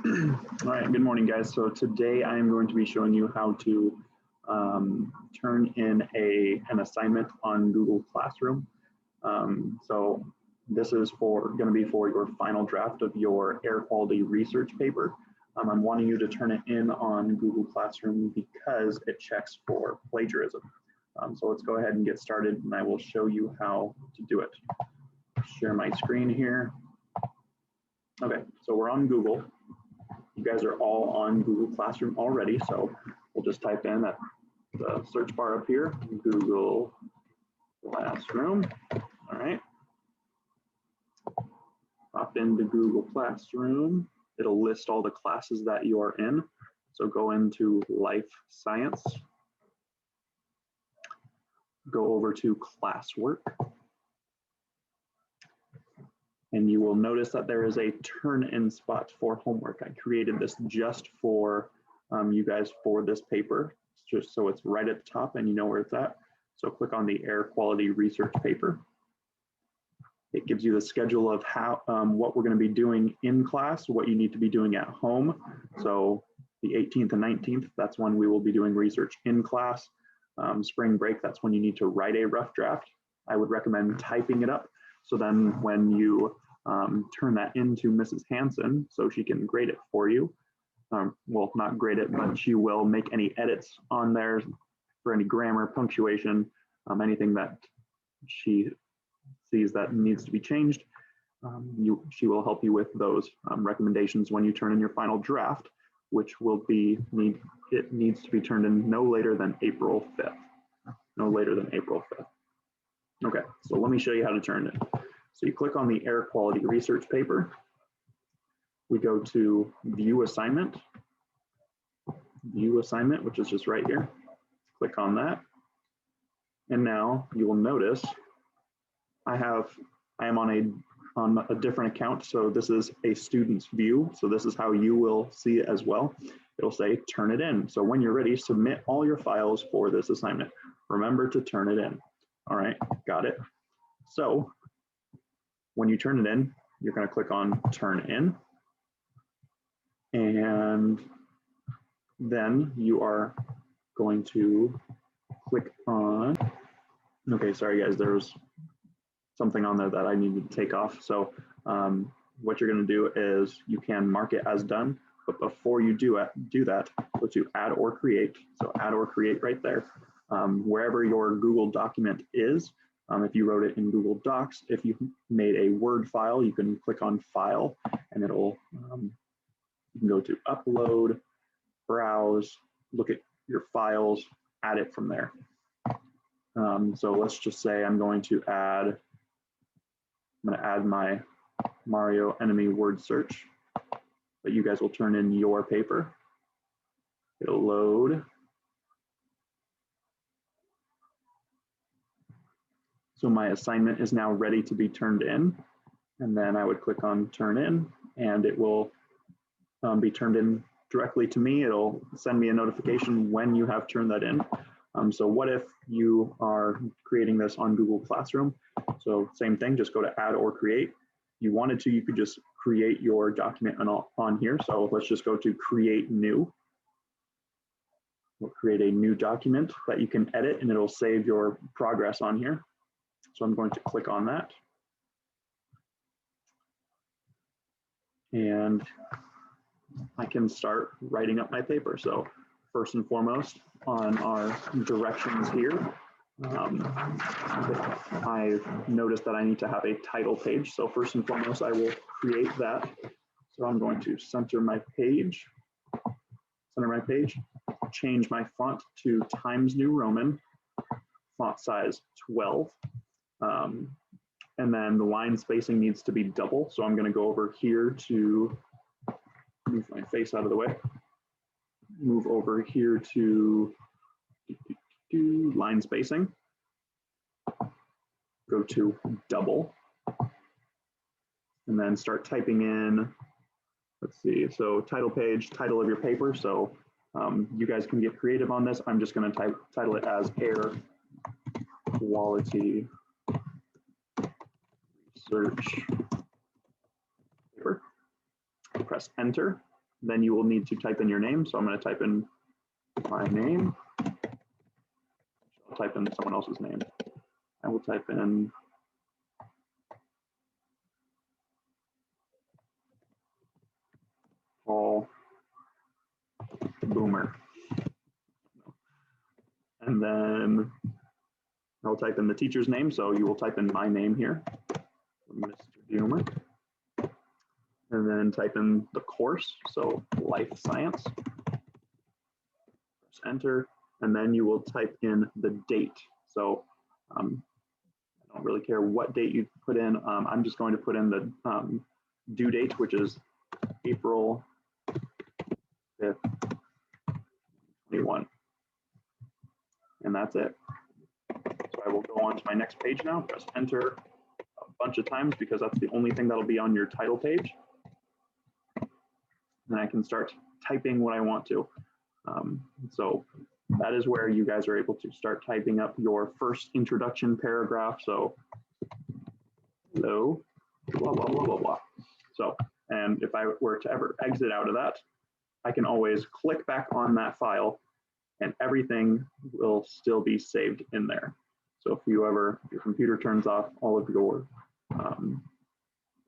All right, good morning, guys. So today I am going to be showing you how to turn in an assignment on Google Classroom. So this is going to be for your final draft of your air quality research paper. I'm wanting you to turn it in on Google Classroom because it checks for plagiarism. So let's go ahead and get started, and I will show you how to do it. Share my screen here. Okay, so we're on Google. You guys are all on Google Classroom already, so we'll just type in at the search bar up here, Google Classroom. All right. Pop into Google Classroom. It'll list all the classes that you are in. So go into Life Science. Go over to Classwork. And you will notice that there is a turn-in spot for homework. I created this just for you guys for this paper, just so it's right at the top and you know where it's at. So click on the air quality research paper. It gives you the schedule of how what we're going to be doing in class, what you need to be doing at home. So the 18th and 19th, that's when we will be doing research in class. Spring break, that's when you need to write a rough draft. I would recommend typing it up. So then when you turn that into Mrs. Hanson so she can grade it for you, well, not grade it, but she will make any edits on there for any grammar, punctuation, anything that she sees that needs to be changed. She will help you with those recommendations when you turn in your final draft, which will be, it needs to be turned in no later than April 5th. No later than April 5th. Okay, so let me show you how to turn it. So you click on the air quality research paper. We go to view assignment, which is just right here. Click on that. And now you will notice I am on a different account. So this is a student's view. So this is how you will see it as well. It'll say turn it in. So when you're ready, submit all your files for this assignment. Remember to turn it in. All right, got it. So when you turn it in, you're going to click on turn in. And then you are going to click on, okay, sorry guys, there was something on there that I needed to take off. So what you're going to do is you can mark it as done, but before you do that, go to add or create. So add or create right there. Wherever your Google document is, if you wrote it in Google Docs, if you made a Word file, you can click on File, and it'll, you can go to Upload, Browse, look at your files, add it from there. So let's just say I'm going to add my Mario Enemy word search, but you guys will turn in your paper. It'll load. So my assignment is now ready to be turned in. And then I would click on turn in, and it will be turned in directly to me. It'll send me a notification when you have turned that in. So what if you are creating this on Google Classroom? So same thing, just go to add or create. If you wanted to, you could just create your document on here. So let's just go to create new. We'll create a new document that you can edit, and it'll save your progress on here. So I'm going to click on that. And I can start writing up my paper. So first and foremost, on our directions here, I've noticed that I need to have a title page. So first and foremost, I will create that. So I'm going to center my page, change my font to Times New Roman, font size 12. And then the line spacing needs to be double. So I'm going to go over here to move my face out of the way. Move over here to line spacing. Go to double. And then start typing in, let's see, so title page, title of your paper. So you guys can get creative on this. I'm just going to title it as air quality research paper. Press enter. Then you will need to type in your name. So I'm going to type in my name. I'll type in someone else's name. I will type in Paul Boomer. And then I'll type in the teacher's name. So you will type in my name here, Mr. Boomer. And then type in the course, so life science. Press enter, and then you will type in the date. So I don't really care what date you put in. I'm just going to put in the due date, which is April 5th, 21. And that's it. So I will go on to my next page now, press enter a bunch of times because that's the only thing that'll be on your title page. And I can start typing what I want to. So that is where you guys are able to start typing up your first introduction paragraph. So, hello, blah, blah, blah, blah, blah. So, and if I were to ever exit out of that, I can always click back on that file and everything will still be saved in there. So if your computer turns off, all of your,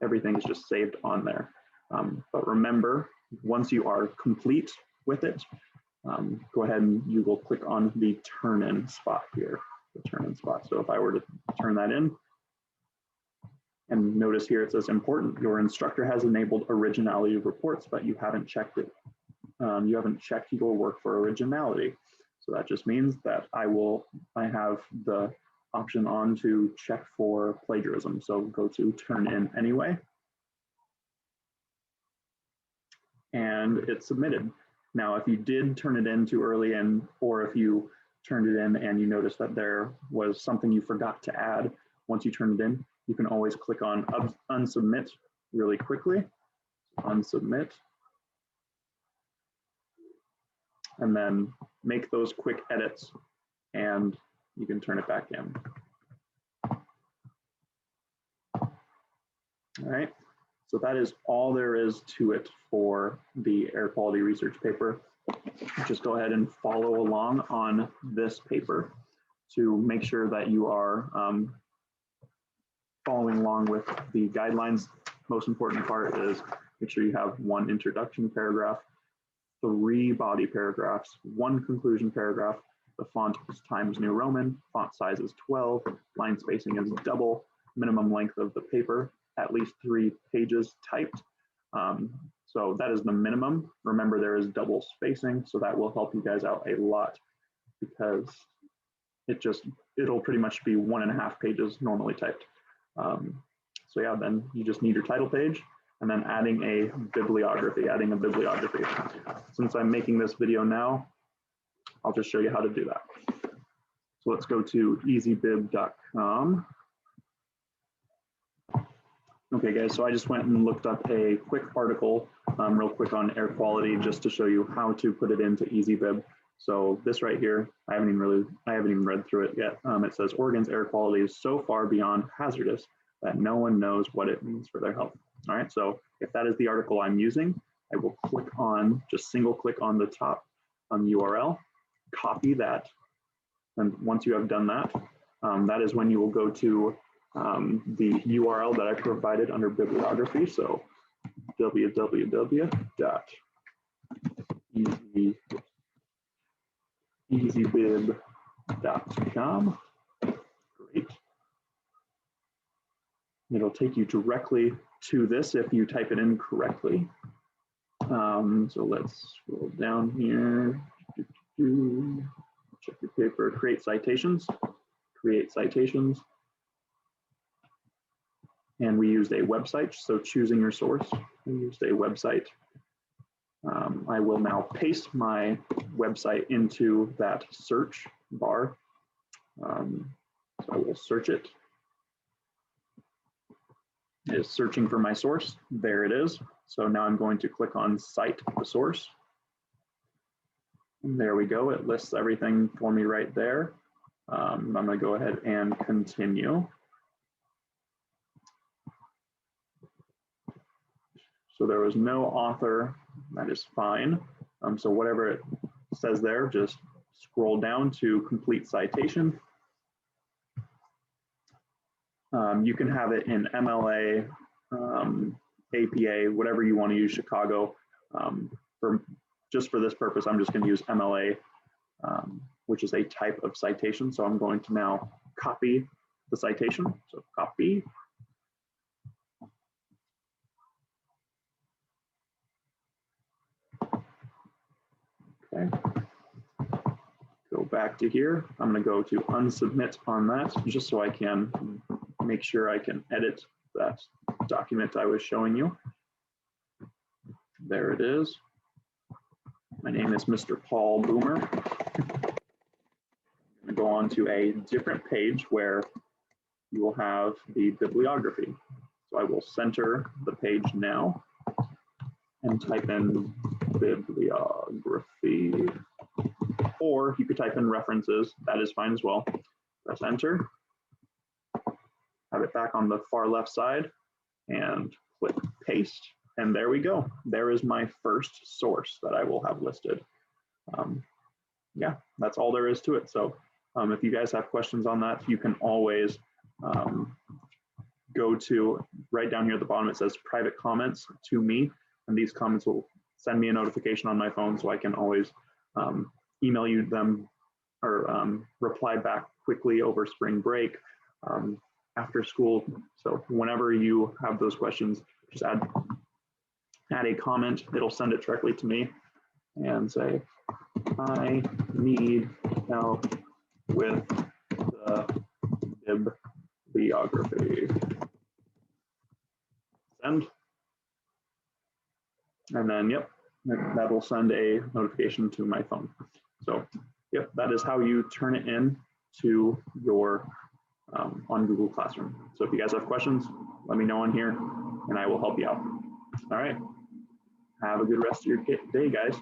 everything is just saved on there. But remember, once you are complete with it, go ahead and you will click on the turn in spot here, the turn in spot. So if I were to turn that in, and notice here it says important, your instructor has enabled originality reports, but you haven't checked it. You haven't checked your work for originality. So that just means that I have the option on to check for plagiarism. So go to turn in anyway. And it's submitted. Now, if you did turn it in too early or if you turned it in and you noticed that there was something you forgot to add, once you turn it in, you can always click on unsubmit really quickly, unsubmit, and then make those quick edits and you can turn it back in. All right. So that is all there is to it for the air quality research paper. Just go ahead and follow along on this paper to make sure that you are following along with the guidelines. Most important part is make sure you have one introduction paragraph, 3 body paragraphs, 1 conclusion paragraph. The font is Times New Roman, font size is 12, line spacing is double, minimum length of the paper, at least 3 pages typed. So that is the minimum. Remember, there is double spacing, so that will help you guys out a lot because it'll pretty much be 1.5 pages normally typed. So yeah, then you just need your title page and then adding a bibliography. Since I'm making this video now, I'll just show you how to do that. So let's go to ezbib.com. Okay guys, so I just went and looked up a quick article real quick on air quality just to show you how to put it into EasyBib. So this right here, I haven't even read through it yet. It says Oregon's air quality is so far beyond hazardous that no one knows what it means for their health. All right, so if that is the article I'm using, I will just single click on the top URL, copy that. And once you have done that, that is when you will go to the URL that I provided under bibliography. So www.ezbib.com. Great. It'll take you directly to this if you type it in correctly. So let's scroll down here. Check your paper, create citations. And we used a website, so choosing your source, we used a website. I will now paste my website into that search bar. So I will search it. It is searching for my source. There it is. So now I'm going to click on Cite the Source. And there we go. It lists everything for me right there. I'm going to go ahead and continue. So there was no author, that is fine. So whatever it says there, just scroll down to complete citation. You can have it in MLA, APA, whatever you want to use, Chicago. Just for this purpose, I'm just going to use MLA, which is a type of citation. So I'm going to now copy the citation. So copy. Okay. Go back to here. I'm going to go to unsubmit on that, just so I can make sure I can edit that document I was showing you. There it is. My name is Mr. Paul Boomer. I'm going to go on to a different page where you will have the bibliography. So I will center the page now and type in bibliography, or you could type in references, that is fine as well. Press enter, have it back on the far left side, and click paste, and there we go. There is my first source that I will have listed. Yeah, that's all there is to it. So if you guys have questions on that, you can always go to right down here at the bottom. It says private comments to me, and these comments will send me a notification on my phone, so I can always email you them or reply back quickly over spring break, after school. So whenever you have those questions, just add a comment. It'll send it directly to me and say, I need help with the bibliography. Send. And then, yep, that will send a notification to my phone. So, yep, that is how you turn it in to your on Google Classroom. So if you guys have questions, let me know on here and I will help you out. All right. Have a good rest of your day, guys.